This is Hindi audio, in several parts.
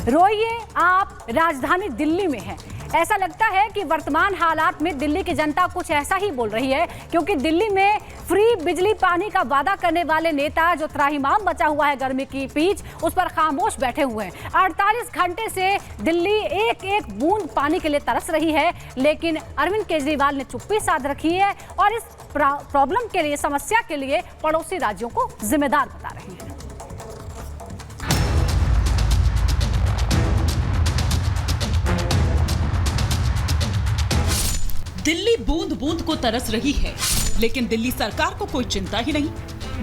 रोइए आप राजधानी दिल्ली में हैं। ऐसा लगता है कि वर्तमान हालात में दिल्ली की जनता कुछ ऐसा ही बोल रही है, क्योंकि दिल्ली में फ्री बिजली पानी का वादा करने वाले नेता जो त्राहिमाम बचा हुआ है गर्मी की पीच, उस पर खामोश बैठे हुए हैं। 48 घंटे से दिल्ली एक एक बूंद पानी के लिए तरस रही है, लेकिन अरविंद केजरीवाल ने चुप्पी साध रखी है और इस प्रॉब्लम के लिए, समस्या के लिए पड़ोसी राज्यों को जिम्मेदार बता रहे हैं। दिल्ली बूंद बूंद को तरस रही है, लेकिन दिल्ली सरकार को कोई चिंता ही नहीं।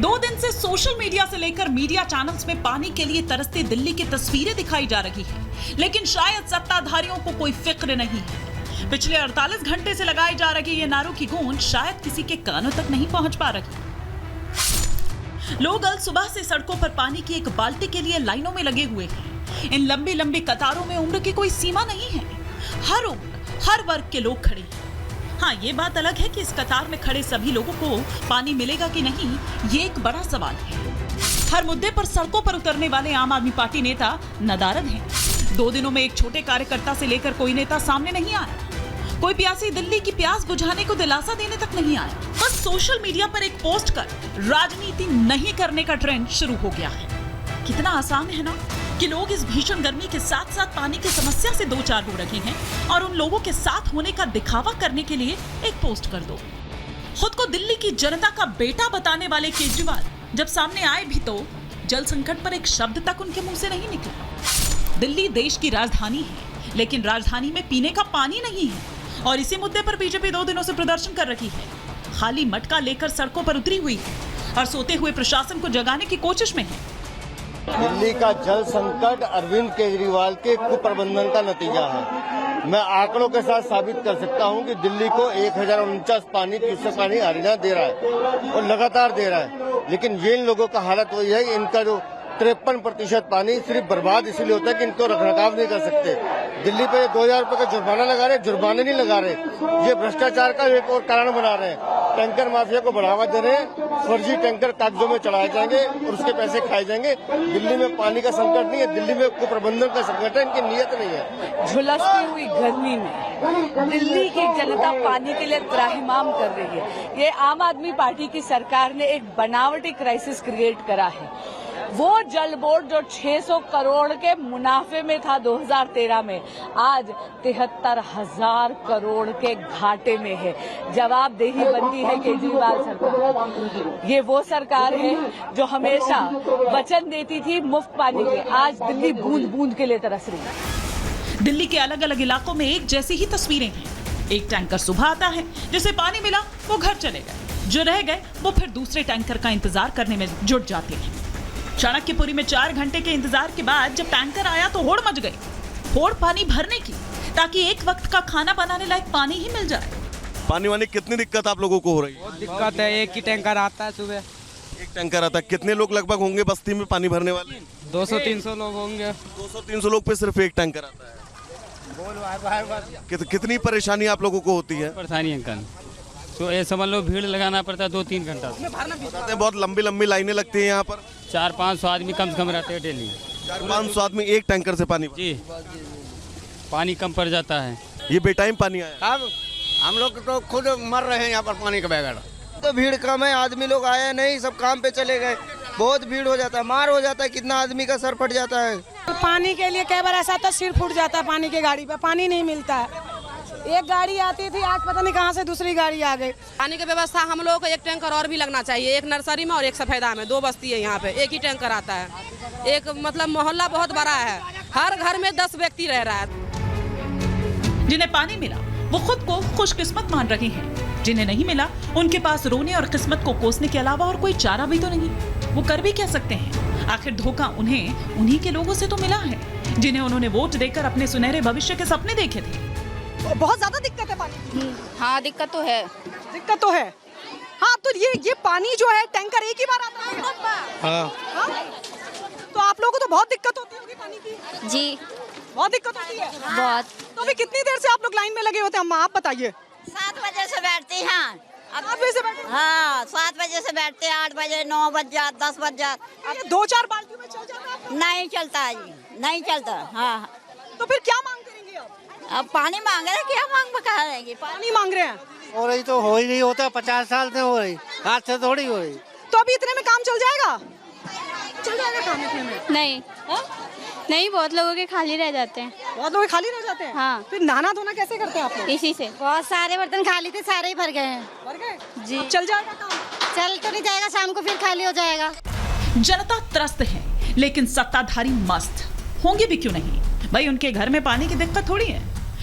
2 दिन से सोशल मीडिया से लेकर मीडिया चैनल्स में पानी के लिए तरसते दिल्ली की तस्वीरें दिखाई जा रही है, लेकिन शायद सत्ताधारियों को कोई फिक्र नहीं है। पिछले 48 घंटे से लगाई जा रही ये नारों की गूंज शायद किसी के कानों तक नहीं पहुंच पा रही। लोग कल सुबह से सड़कों पर पानी की एक बाल्टी के लिए लाइनों में लगे हुए हैं। इन लंबी लंबी कतारों में उम्र की कोई सीमा नहीं है। हर उम्र, हर वर्ग के लोग खड़े हैं। हाँ, ये बात अलग है कि इस कतार में खड़े सभी लोगों को पानी मिलेगा कि नहीं, ये एक बड़ा सवाल है। हर मुद्दे पर सड़कों पर उतरने वाले आम आदमी पार्टी नेता नदारद हैं। 2 दिनों में एक छोटे कार्यकर्ता से लेकर कोई नेता सामने नहीं आया। कोई प्यासी दिल्ली की प्यास बुझाने को दिलासा देने तक नहीं आया। बस सोशल मीडिया पर एक पोस्ट कर राजनीति नहीं करने का ट्रेंड शुरू हो गया है। कितना आसान है ना कि लोग इस भीषण गर्मी के साथ साथ पानी की समस्या से 2-4 हो रहे हैं और उन लोगों के साथ होने का दिखावा करने के लिए एक पोस्ट कर दो। खुद को दिल्ली की जनता का बेटा बताने वाले केजरीवाल जब सामने आए भी तो जल संकट पर एक शब्द तक उनके मुंह से नहीं निकला। दिल्ली देश की राजधानी है, लेकिन राजधानी में पीने का पानी नहीं है और इसी मुद्दे पर बीजेपी 2 दिनों से प्रदर्शन कर रही है। खाली मटका लेकर सड़कों पर उतरी हुई है और सोते हुए प्रशासन को जगाने की कोशिश में है। दिल्ली का जल संकट अरविंद केजरीवाल के कुप्रबंधन का नतीजा है। मैं आंकड़ों के साथ साबित कर सकता हूं कि दिल्ली को 1049 क्यूसेक पानी हरियाणा दे रहा है और लगातार दे रहा है, लेकिन ये इन लोगों का हालत वही है कि इनका जो 53% पानी सिर्फ बर्बाद इसलिए होता है कि इनको रखरखाव नहीं कर सकते। दिल्ली पे 2000 रुपए का जुर्माना लगा रहे, जुर्माने नहीं लगा रहे। ये भ्रष्टाचार का एक और कारण बना रहे हैं। टैंकर माफिया को बढ़ावा दे रहे हैं। फर्जी टैंकर कागजों में चढ़ाए जाएंगे और उसके पैसे खाए जाएंगे। दिल्ली में पानी का संकट नहीं है, दिल्ली में कुप्रबंधन का संकट है, इनकी नीयत नहीं है। झुलसती हुई गर्मी में दिल्ली की जनता पानी के लिए त्राहिमाम कर रही है। ये आम आदमी पार्टी की सरकार ने एक बनावटी क्राइसिस क्रिएट करा है। वो जल बोर्ड जो 600 करोड़ के मुनाफे में था 2013 में, आज 73,000 करोड़ के घाटे में है। जवाबदेही बनती है केजरीवाल सरकार। ये वो सरकार है जो हमेशा वचन देती थी मुफ्त पानी के। आज दिल्ली बूंद बूंद के लिए तरस रही है। दिल्ली के अलग अलग इलाकों में एक जैसी ही तस्वीरें हैं। एक टैंकर सुबह आता है, जिसे पानी मिला वो घर चले गए, जो रह गए वो फिर दूसरे टैंकर का इंतजार करने में जुट जाते हैं। चाणक्यपुरी में 4 घंटे के इंतजार के बाद जब टैंकर आया तो होड़ मच गई। होड़ पानी भरने की, ताकि एक वक्त का खाना बनाने लायक पानी ही मिल जाए। पानी वानी कितनी दिक्कत आप लोगों को हो रही है? बहुत दिक्कत है। एक ही टैंकर आता है सुबह। एक टैंकर आता है। कितने लोग लगभग होंगे बस्ती में पानी भरने वाले? 200-300 लोग होंगे। 200-300 लोग पे सिर्फ एक टैंकर आता है। कितनी परेशानी आप लोगों को होती है? परेशानी अंकल, तो ये समझ लो भीड़ लगाना पड़ता है 2-3 घंटा। बताते हैं बहुत लंबी लंबी लाइनें लगती हैं यहाँ पर। 400-500 आदमी कम से कम रहते हैं डेली। 400-500 आदमी एक टैंकर से पानी जी, पानी कम पड़ जाता है। ये बेटाइम पानी आया। अब हम लोग तो खुद मर रहे हैं यहाँ पर पानी के बगैर। तो भीड़ कम है, आदमी लोग आए नहीं, सब काम पे चले गए। बहुत भीड़ हो जाता है, मार हो जाता है, कितना आदमी का सर फट जाता है। पानी के लिए कई बार ऐसा तो सिर फूट जाता है। पानी की गाड़ी पे पानी नहीं मिलता है। एक गाड़ी आती थी, आज पता नहीं कहाँ से दूसरी गाड़ी आ गई। पानी की व्यवस्था हम लोग को एक टैंकर और भी लगना चाहिए। एक नर्सरी में और एक सफेदा में, 2 बस्ती है यहाँ पे, एक ही टैंकर आता है। एक मतलब मोहल्ला बहुत बड़ा है, हर घर में 10 व्यक्ति रह रहा है। जिन्हें पानी मिला वो खुद को खुशकिस्मत मान रहे हैं, जिन्हें नहीं मिला उनके पास रोने और किस्मत को कोसने के अलावा और कोई चारा भी तो नहीं। वो कर भी क्या सकते हैं? आखिर धोखा उन्हें उन्हीं के लोगों से तो मिला है, जिन्हें उन्होंने वोट देकर अपने सुनहरे भविष्य के सपने देखे थे। बहुत ज्यादा दिक्कत है पानी की। हाँ, दिक्कत तो है। दिक्कत तो है। हाँ, तो ये पानी जो है टैंकर एक ही बार आता है। हाँ। तो आप लोगों को तो बहुत दिक्कत होती होगी पानी की। जी, बहुत दिक्कत होती है। बहुत। तो अभी कितनी देर से आप लोग लाइन में लगे होते हैं अम्मा, आप बताइए। 7 बजे से बैठती हैं। 7 बजे से बैठे? हाँ, 7 बजे से बैठते हैं, 8 बजे, 9 बज जात, 10 बज जात। 2-4 बाल्टी में चल जाता है। नहीं चलता है जी, नहीं चलता। हाँ, तो फिर क्या मांग करेंगे आप? अब पानी मांग रहे हैं, क्या मांग बका रहेंगे? पानी मांग रहे हैं। हो रही तो हो ही नहीं होता, 50 साल से हो रही, आज से थोड़ी हो रही। तो अभी इतने में काम चल जाएगा? चल जाएगा काम इतने में? नहीं नहीं, बहुत लोगों के खाली रह जाते हैं। बहुत लोग खाली रह जाते हैं। हाँ। फिर नहाना धोना कैसे करते हैं आप लोग? इसी से बहुत सारे बर्तन खाली थे, सारे ही भर गए हैं। भर गए जी। अब चल जाएगा काम? चल तो नहीं जाएगा, शाम को फिर खाली हो जाएगा। जनता त्रस्त है, लेकिन सत्ताधारी मस्त होंगे भी क्यों नहीं। भाई उनके घर में पानी की दिक्कत थोड़ी है।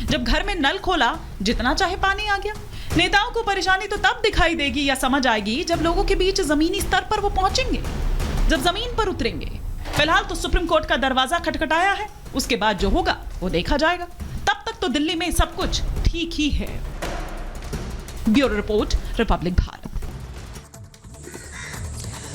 जब घर में नल खोला, जितना चाहे पानी आ गया। नेताओं को परेशानी तो तब दिखाई देगी या समझ आएगी जब लोगों के बीच जमीनी स्तर पर वो पहुंचेंगे, जब जमीन पर उतरेंगे। फिलहाल तो सुप्रीम कोर्ट का दरवाजा खटखटाया है, उसके बाद जो होगा वो देखा जाएगा। तब तक तो दिल्ली में सब कुछ ठीक ही है। Bureau report, Republic Bharat.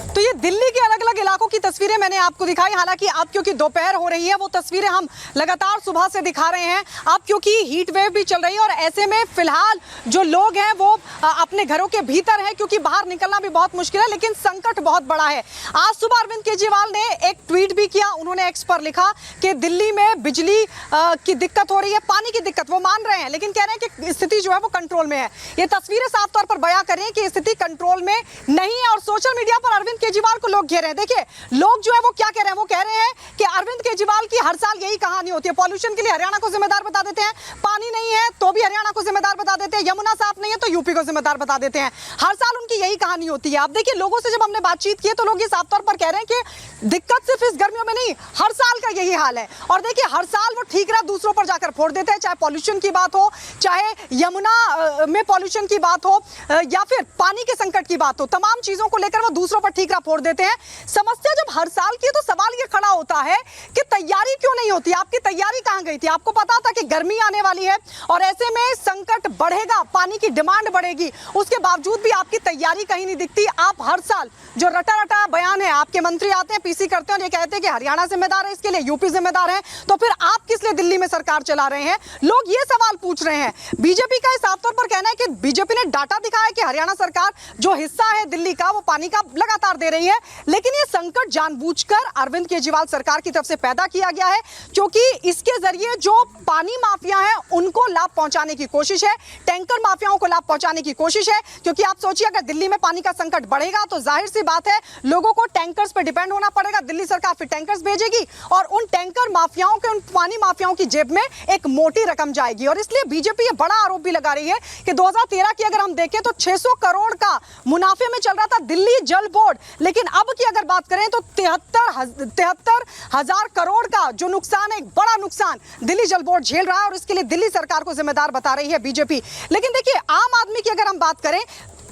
तो ये दिल्ली के अलग अलग इलाकों की तस्वीरें मैंने आपको दिखाई। हालांकि अब क्योंकि दोपहर हो रही है, वो तस्वीरें हम लगातार सुबह से दिखा रहे हैं। अब क्योंकि हीट वेव भी चल रही है और ऐसे में फिलहाल जो लोग हैं वो अपने घरों के भीतर हैं, क्योंकि बाहर निकलना भी बहुत मुश्किल है। लेकिन संकट बहुत बड़ा है। आज सुबह अरविंद केजरीवाल ने एक ट्वीट भी किया। उन्होंने एक्स पर लिखा कि दिल्ली में बिजली की दिक्कत हो रही है, पानी की दिक्कत वो मान रहे हैं, लेकिन कह रहे हैं कि स्थिति जो है वो कंट्रोल में है। ये तस्वीरें साफ तौर पर बयां कर रही हैं कि स्थिति कंट्रोल में नहीं है। और सोशल मीडिया पर अरविंद केजरीवाल को लोग घेरे हैं। देखिए लोग जो है वो क्या कह रहे हैं। वो कह रहे हैं कि अरविंद केजरीवाल की हर साल यही कहानी होती है। पॉल्यूशन के लिए हरियाणा को जिम्मेदार बता देते हैं, पानी नहीं है तो भी हरियाणा को जिम्मेदार बता देते हैं, यमुना साफ नहीं है तो यूपी को जिम्मेदार बता देते हैं। हर साल उनकी यही कहानी होती है। अब देखिए लोगों से जब हमने बातचीत की तो लोग ये साफ तौर पर कह रहे हैं कि दिक्कत सिर्फ इस गर्मियों में नहीं, हर साल का यही हाल है। और देखिए हर साल वो ठीक रहा दूसरों पर जाकर फोड़ देते हैं, चाहे पॉल्यूशन की बात हो, चाहे यमुना में पॉल्यूशन की बात हो, या फिर पानी के संकट की बात हो। तमाम चीजों को लेकर वो दूसरों पर ठीक रहा फोड़ देते हैं। समस्या जब हर साल की है तो सवाल ये खड़ा होता है कि तैयारी क्यों नहीं होती? आपकी तैयारी कहां गई थी? आपको पता था कि गर्मी आने वाली है और ऐसे में संकट बढ़ेगा, पानी की डिमांड बढ़ेगी, उसके बावजूद भी आपकी तैयारी कहीं नहीं दिखती। आप हर साल जो रटा रटा बयान है, आपके मंत्री आते हैं, पीसी करते हैं और ये कहते हैं कि हरियाणा जिम्मेदार है इसके लिए, यूपी जिम्मेदार है, तो फिर आप किस लिए दिल्ली में सरकार चला रहे हैं? लोग ये सवाल पूछ रहे हैं। बीजेपी का साफ तौर पर कहना है कि बीजेपी ने डाटा दिखाया कि हरियाणा सरकार जो हिस्सा है दिल्ली का वो पानी का लगातार दे रही है, लेकिन ये संकट जानबूझकर अरविंद केजरीवाल सरकार की तरफ से पैदा किया गया है, क्योंकि इसके जरिए जो पानी माफिया है उनको लाभ पहुंचाने की कोशिश है, टैंकर माफियाओं को लाभ पहुंचाने की कोशिश है। क्योंकि आप सोचिए अगर दिल्ली में पानी का संकट बढ़ेगा तो जाहिर सी बात है लोगों को टैंकर्स पर डिपेंड होना पड़ेगा। दिल्ली सरकार फिर टैंकर्स भेजेगी और उन टैंकर माफियाओं के, उन पानी माफियाओं की जेब में एक मोटी रकम जाएगी। और इसलिए बीजेपी ये बड़ा आरोप भी लगा रही है कि 2013 की अगर हम देखें तो 600 करोड़ का मुनाफे में चल रहा था दिल्ली जल बोर्ड, लेकिन अब की अगर बात करें तो 73,000 करोड़ का जो नुकसान है, एक बड़ा नुकसान दिल्ली जल बोर्ड झेल रहा है और इसके लिए दिल्ली सरकार को जिम्मेदार बता रही है बीजेपी। लेकिन देखिए आम आदमी की अगर हम बात करें,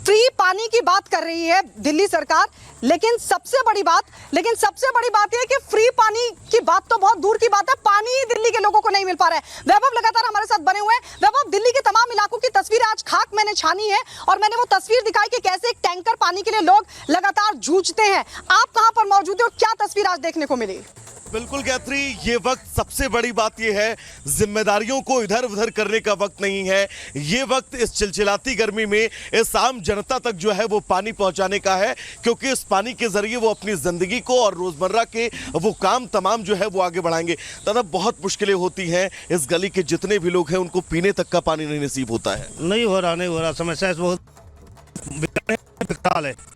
फ्री पानी की बात कर रही है दिल्ली सरकार, लेकिन सबसे बड़ी बात यह है कि फ्री पानी की बात तो बहुत दूर की बात है, पानी ही दिल्ली के लोगों को नहीं मिल पा रहा है। वैभव लगातार हमारे साथ बने हुए हैं। वैभव, दिल्ली के तमाम इलाकों की तस्वीर आज खाक मैंने छानी है और मैंने वो तस्वीर दिखाई कि कैसे एक टैंकर पानी के लिए लोग लगातार जूझते हैं। आप कहां पर मौजूद हैं और क्या तस्वीर आज देखने को मिली? बिल्कुल गायत्री, ये वक्त सबसे बड़ी बात ये है, जिम्मेदारियों को इधर उधर करने का वक्त नहीं है। ये वक्त इस चिलचिलाती गर्मी में इस आम जनता तक जो है वो पानी पहुंचाने का है, क्योंकि इस पानी के जरिए वो अपनी जिंदगी को और रोजमर्रा के वो काम तमाम जो है वो आगे बढ़ाएंगे। तब बहुत मुश्किलें होती हैं। इस गली के जितने भी लोग हैं उनको पीने तक का पानी नहीं नसीब होता है। नहीं हो रहा समस्या बहुत विकराल है।